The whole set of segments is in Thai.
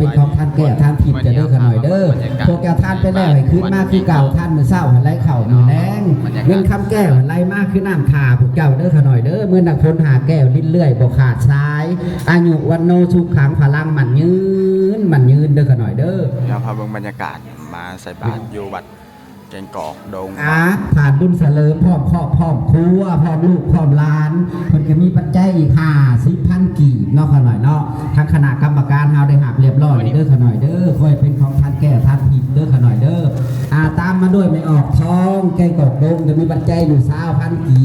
เป็นของท่านแก่ท่านผิดจะเด้อขน่อยเด้อพวกแก่ท่านไปแล้วให้ขึ้นมากคือเก่าท่านมือเศร้าหันไล่เข่ามือแรงเงินคำแก้วหันไล่มากคือน้ำทาพวกเจ้าเด้อขน่อยเด้อเมื่อนักพลหาแก้วลิ้นเลื่อยบ่ขาดซ้ายอายุวันโนสุขังพลังมันยืนเด้อขน่อยเด้อเดี๋ยวพาเบิ่งบรรยากาศมาใส่บาตรอยู่วัดแกงกอกดงผ่านบุญเสริมพร้อมครอบพร้อมครัวพร้อมลูกพร้อมหลานเพิ่นก็มีปัจจัยอีก50,000 กีบเนาะขน่อยเนาะทางคณะกรรมการเฮาได้หับเรียบร้อยเด้อขน่อยเด้อค่อยเป็นของท่านแก่ท่านผิดเด้อขน่อยเด้อตามมาด้วยไม่ออกท้องแกงกอกดงจะมีปัจจัยอยู่20,000 กี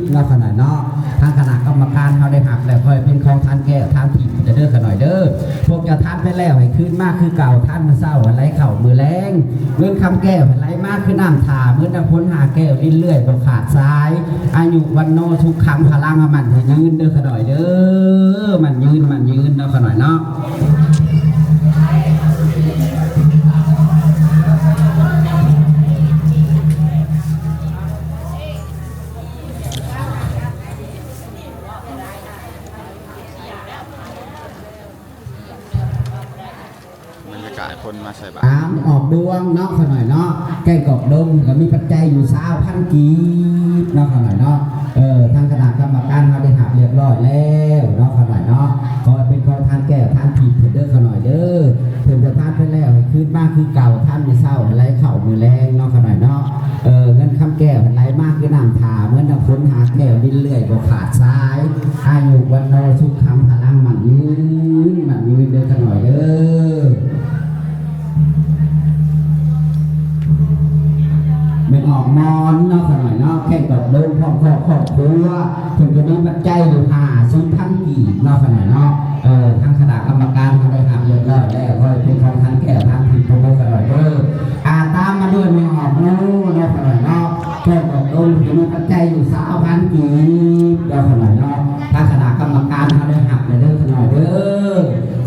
บเนาะขน่อยเนาะทางคณะกรรมการเฮาได้หับแล้วค่อยเป็นของท่านแก่ท่านผิดเด้อขน่อยเด้อพวกจะท่านไปแล้วให้ขึ้นมากคือเก่าท่านมื้อเช้าไหลเข่ามื้อแรงเงินคำแก้วไหลมากคือน้ำทาเมื่อนักพลหาแก้วลิ้นเลื่อยบ่ขาดซ้ายอายุวันโนทุกคำพลังมันยืนเด้อขน่อยเด้อมันยืนเนาะขน่อยเนาะคนมาใส่บาตรออกดวงเนาะขน่อยเนาะแกงกอกดงก็มีปัจจัยอยู่20,000 กีบเนาะขน่อยเนาะทางคณะกรรมการเขาได้หักเรียบร้อยแล้วเนาะขน่อยเนาะขอเป็นของท่านแก้ท่านผิดเด้อขน่อยเด้อเพิ่นจะท่านไปแล้วขึ้นมากคือเก่าท่านไม่เศร้าไหลเข่ามือแรงเนาะขน่อยเนาะเงินคำแก้วไหลมากคือน้ำทาเหมือนน้ำฝนหาแก้วดิ้นเลื่อยบ่ขาดซ้ายอายุวันโนสุขคำพลังมันยืนเด้อขน่อยเด้อเป็นออกนอนเนาะขน่อยเนาะแค่กดเดินพร้อมครอบครัวถึงจะมีปัจจัยอยู่50,000 กีบเนาะขน่อยเนาะทางคณะกรรมการเขาได้ทำเรียบร้อยแล้วก็เป็นของท่านแก่ท่านผิดตรงนี้ขน่อยเด้อตามมาด้วยไม่ออกนู้เนาะขน่อยเนาะแค่กดเดินถึงมีปัจจัยอยู่20,000 กีบเนาะขน่อยเนาะทางคณะกรรมการเขาได้หักเลยเด้อขน่อยเด้อ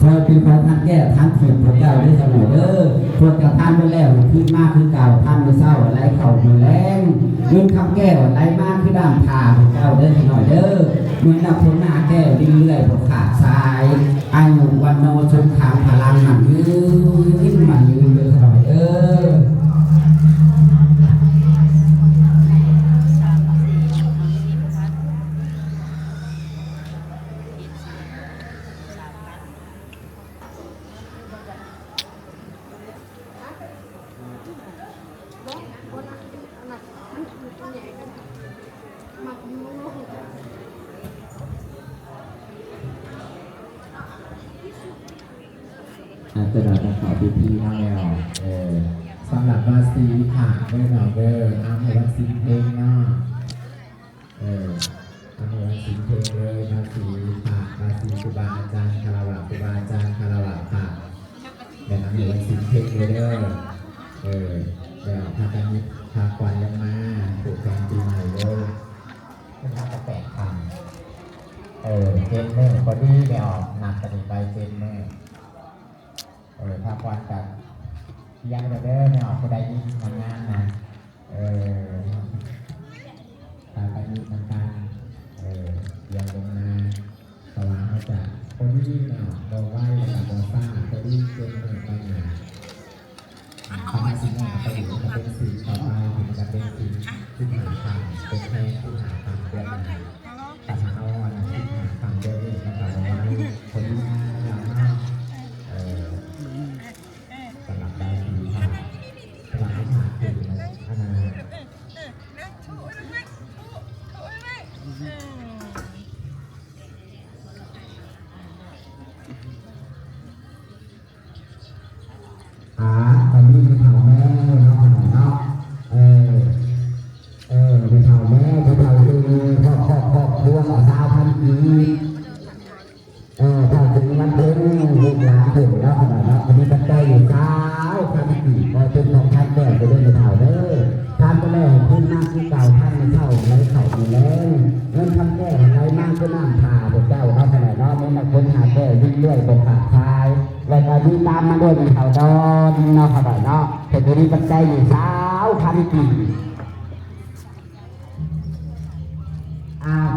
คอยเป็นของท่านแก่ท่านผิดพวกเจ้าได้ขน่อยเด้อพวกเจ้าท่านไปแล้วขึ้นมากคือเก่าท่านไม่เศร้าอะไรเข่ามือแรงยืนคำแก้วไหลมากคือด่างทาของเจ้าเด้อหน่อยเด้อเมื่อนับพ้นหน้าแก้วดิ้นเลื่อยบกขาดซ้ายอายุวันโนชนขางพลังมันยืนเด้อหน่อยเด้จะเราจะขอพิธีมาแล้วสำหรับราศีค่ะเมื่อเราอ้ามราศีเพลงเนาะอ้ามราศีเพลงเลยราศีค่ะราศีครูบาอาจารย์คารวะครูบาอาจารย์คารวะค่ะแต่อ้ามราศีเพลงเลยเดี๋ยวพากันพาควันลงมาถูกแทนปีใหม่เลยเป็นทางกระแตกค่ะเจนเนอร์พอดีไม่ออกหนักกันไปเจนเนอร์ภาพวันกับยังเด้อไม่ออกก็ได้ยิ่งทำงานนะตาไปยิ่งทำการยังลงมาสว่างเขาจะคนที่ไม่ออกเราไหว้กับโมซ่าคนที่เก่งเหมือนกันนะทำให้สิ่งนี้ไปอยู่จะเป็นสิ่งต่อไปถึงจะเป็นสิ่งที่หาทางเป็นแค่ที่หาทางเดียวกันแต่ถ้าเอาอะไรที่หาทางเดียวกันเราไว้คนที่เราหน้าสำหรับได้ดีค่ะสำหรับให้หาคือขนาดตอนนี้เป็นเผาแม่เนาะเนาะเป็นเผาแม่เป็นเผาครอบครัว20,000 กีถ้าถึงวันเพ็ญลูกหลานถึงแล้วขนาดนั้นวันนี้ปัจจัยอยู่20,000 กีพอเป็นของท่านแก่จะได้เป็นเผาเด้อท่านก็แลขึ้นมากที่เก่าท่านไม่เท่าไรเข่าอยู่แล้วเงินทำแก่ไรมากก็น้ำทาพวกเจ้าเนาะขนาดนั้นไม่มาคนหาแก่ยิ่งเรื่อยบนขาดทายแล้วก็ดีตามมาด้วยเป็นเผาดอนเนาะขนาดนั้นแต่ตัวนี้ปัจจัยอยู่20,000 กี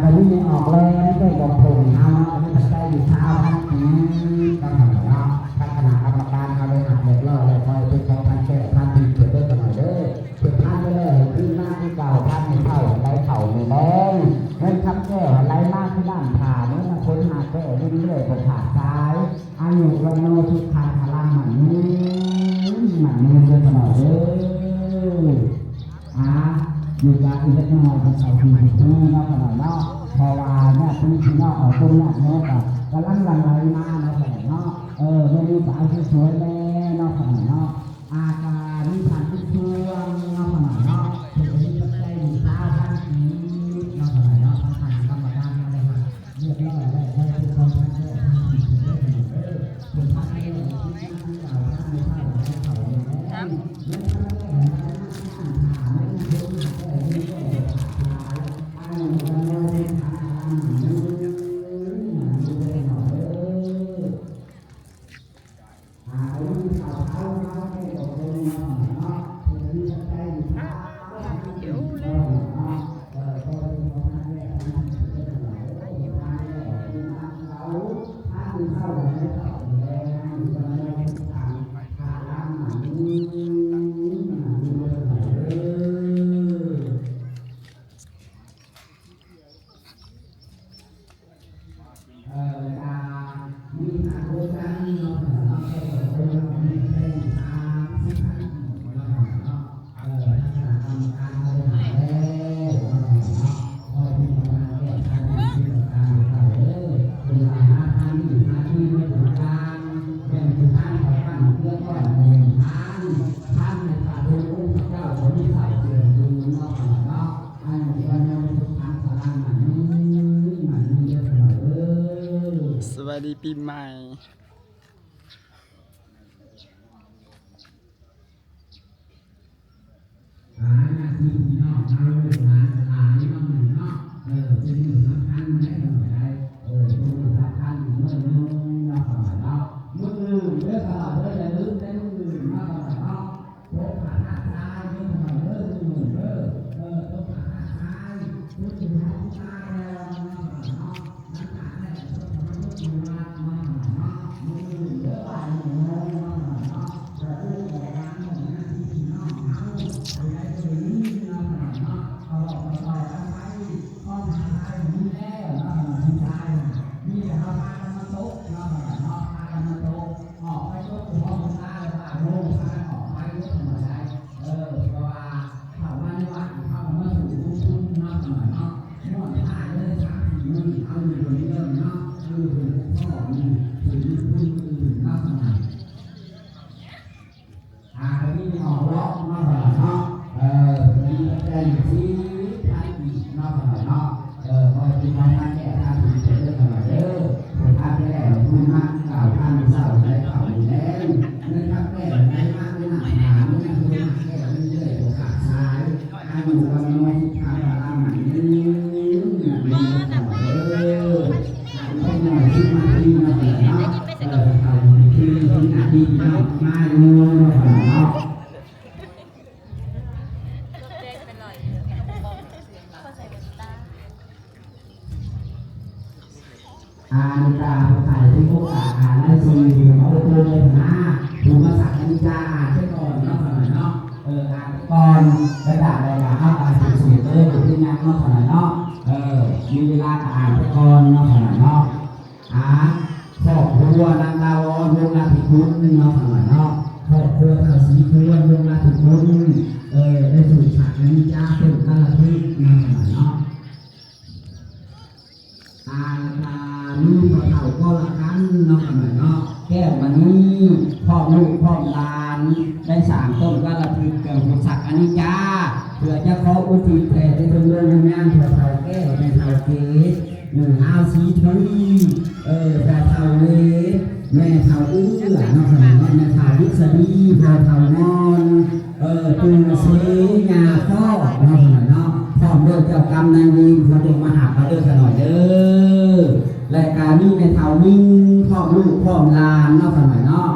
ตอนนี้ยังออกเลยไม่ได้บอกผมเอาไม่ปัจจัยอยู่20,000 กีก็ขนาดนั้นทางคณะกร ยุวันโนทุกขาพลังหมันมือเดินตลอดเลยอยู่ยาอีกสักหน่อยเป็นสาวที่ที่นอกตลอดเนาะพอว่าเนี่ยที่ที่นอกเอาตรงนี้เนาะกับกำลังหลั่งไหลมาเนาะเนาะไม่มีสาวสวยๆแล้วเนาะเนาะอาการมีผ่านทุกช่วงเนาะเนาะถึงจะได้อยู่ตาท่านนี้เนาะเนาะผ่านกรรมการอะไรมาเรียบร้อยแล้วได้เป็นคนท่านได้ทำสิ่งที่ได้เป็นท่านได้ที่เราท่านไม่ใช่เราเขาสวัสดีปีใหม่ที่พี่น้องเอาลูกหลานนี่มาหนึ่งเนาะเป็นหนึ่งสำคัญไม่หน่อยได้เป็นหนึ่งสำคัญเมื่อนึงเนาะเนาะมืออื่นเรื่องตลอดเลยอย่าลืมได้มืออื่นเนาะเนาะโต๊ะขาหน้าซ้ายเรื่องตลอดเลยมือโต๊ะขาหน้าซ้ายมือถือห้องซ้ายแล้วเนาะเนาะนั่นแหละโต๊ะขาหน้าซ้ายเนาะมืออื่นเยอะไปเนาะเนาะจะเรื่องอะไรบ้างเนาะที่น้องเอาไปได้เลยเนาะเนาะเอาออกไปห้องซ้ายมีแล้วเนาะที่ซ้ายมีแต่เอาพากันมาโต๊ะเนาะพากันมาโต๊ะออกไปโต๊ะห้องซ้ายว่าโล่งพากันออกไปโต๊ะธรรมดาเพราะว่าเข้ามาในวัดเข้ามาสู่ชุมเนาะเนาะนวดผ่านเลย3-4มื้อเอาอยู่ตรงนี้เนาะคือพ่อนี่ถึงอื่นเนาะมีออกล็อกมาหน่อยเนาะมีใจที่ท่านอีกมาหน่อยเนาะคอยที่มาท่านแก่ท่านที่จะเลิกหน่อยผมท่านแก่คุณมากกล่าวท่านเศร้าใจเข่าอยู่แล้วเนื่องจากแก่ใจมากไม่หนักหนาไม่หนักคุณมากแก่เรื่อยๆขาซ้ายอยู่กับน้อยทางพลังหนักยืนหน่อยไม่หน่อยที่มาที่มาเนาะเขาที่นาทีเนาะมาอยู่เนาะนิกาถ่ายที่พวกได้ซีถึงเอาตัวเลยนะถูกมาสักนิกาใช่ก่อนเนาะเนาะก่อนกระดาษอะไรล่ะสูตรอยู่ที่นั่นเนาะเนาะมีเวลาอ่านไปก่อนเนาะเนาะครอบครัวนางดาวดวงราธิคุณเนาะเนาะครอบครัวทางสีควรดวงราธิคุณได้สูตรสักนิกาเป็นกาลทิศเนาะเนาะนี่พอเท่าก็ละกันเนาะเนาะแก้ววันนี้พ่อลูกพ่อหลานได้3 ต้นก็ละทิศเกี่ยวกับสักอนิจจาเพื่อจะขออุทิศแผ่ในดวงดวงงานพอเท่าแก้วในเท่าเกศเอาสีทุยแต่เท่าเลแม่เท่าอื้อเนาะแม่เท่าวิษณีพอเท่านอนตูเสียาพ่อเนาะพร้อมด้วยเจ้ากรรมนายเวรพระดวงมหาพระเด้อกันหน่อยเด้อและการนี้ในเท่านิ่งพ่อลูกพ่อลานเนาะกันหน่อยเนาะ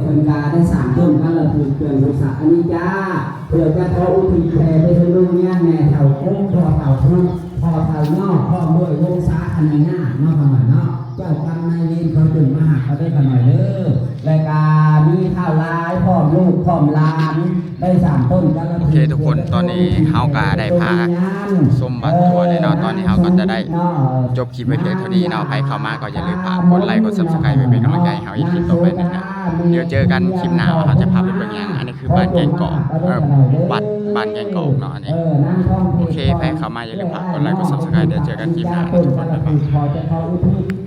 เป็นการได้3 ต้นก็เลยถูกเกินรูสักอนิจจาเพื่อจะขออุทิศแผ่ไปถึงลูกเนี่ยแม่เท่าโค้งพ่อเท่าทุกพ่อเท่านอกพ่อด้วยวงศาคณะหน้าเนาะกันหน่อยเนาะเจ้ากรรมนายเวรพระดวงมหาพระเด้อกันหน่อยเด้อและการนี้เท่าร้ายพ่อลูกพ่อลาน ได้3ต้นกันแล้ว โอเคทุกคนตอนนี้เฮาก็ได้พาส้มบัตรทัวร์เลยเนาะตอนนี้เฮาก็จะได้จบคลิปไว้เพียงเท่านี้เนาะใครเข้ามาก็อย่าลืมฝากกดไลค์กด Subscribe ไว้เป็นกำลังใจให้เฮาอีกคลิปต่อไปนึงนะเดี๋ยวเจอกันคลิปหน้าว่าเราจะพาไปเบิ่งหยังอันนี้คือบ้านแกงกอกบ้านแกงกอกเนาะอันนี้โอเคใครเข้ามาอย่าลืมฝากกดไลค์กด Subscribe เดี๋ยวเจอกันคลิปหน้านะทุกคนบ๊ายบาย